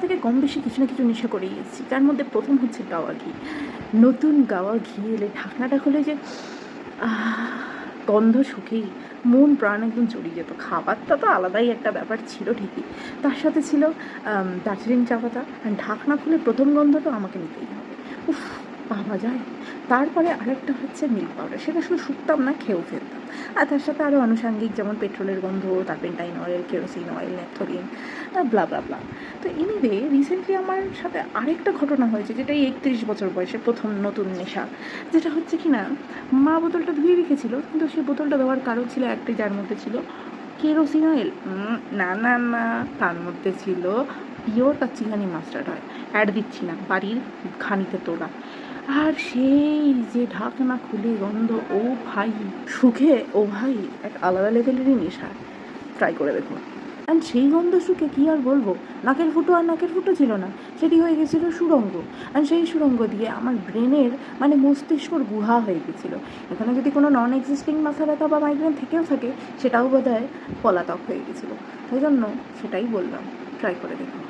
থেকে কম বেশি কিছু না কিছু নেশা করেই এসেছি, তার মধ্যে প্রথম হচ্ছে গাওয়া ঘি। নতুন গাওয়া ঘি এলে ঢাকনাটা খুলে যে গন্ধ শুকেই মন প্রাণ একদম জড়িয়ে যেত। খাবারটা তো আলাদাই একটা ব্যাপার ছিল ঠিকই, তার সাথে ছিল দার্জিলিং চা পাতা, আর ঢাকনা খুলে প্রথম গন্ধটা আমাকে নিতেই হবে। উফ, পাওয়া যায়। তারপরে আরেকটা হচ্ছে মিল্ক পাউডার, সেটা শুধু শুকতাম না, খেয়েও ফেলতাম। আর তার সাথে আরও আনুষাঙ্গিক, যেমন পেট্রোলের গন্ধ, turpentine oil, kerosene oil, naphthalene, blah blah blah. তো এনিওয়ে রিসেন্টলি আমার সাথে আরেকটা ঘটনা হয়েছে, যেটা এই 31 বছর বয়সে প্রথম নতুন নেশা। যেটা হচ্ছে কি না, মা বোতলটা ধুয়ে রেখেছিল, কিন্তু সেই বোতলটা দেওয়ার কারণ ছিল একটাই, যার মধ্যে ছিল কেরোসিন অয়েল। না না না, তার মধ্যে ছিল pure kachi ghani mustard oil. Add দিচ্ছি না, বাড়ির ঘানিতে তোলা। আর সেই যে ঢাকনা খুলে গন্ধ, ও ভাই সুখে, ও ভাই এক আলাদা লেভেলেরই নেশা। ট্রাই করে দেখুন। অ্যান্ড সেই গন্ধ সুখে কী আর বলবো, নাকের ফুটো আর নাকের ফুটো ছিল না, সেটি হয়ে গেছিলো সুড়ঙ্গ। অ্যান্ড সেই সুড়ঙ্গ দিয়ে আমার ব্রেনের মানে মস্তিষ্কর গুহা হয়ে গেছিলো। এখানে যদি কোনো নন এক্সিস্টিং মাথা ব্যথা বা মাইগ্রেন থেকেও থাকে, সেটাও বোধহয় পলাতক হয়ে গেছিলো। তাই জন্য সেটাই বললাম, ট্রাই করে দেখুন।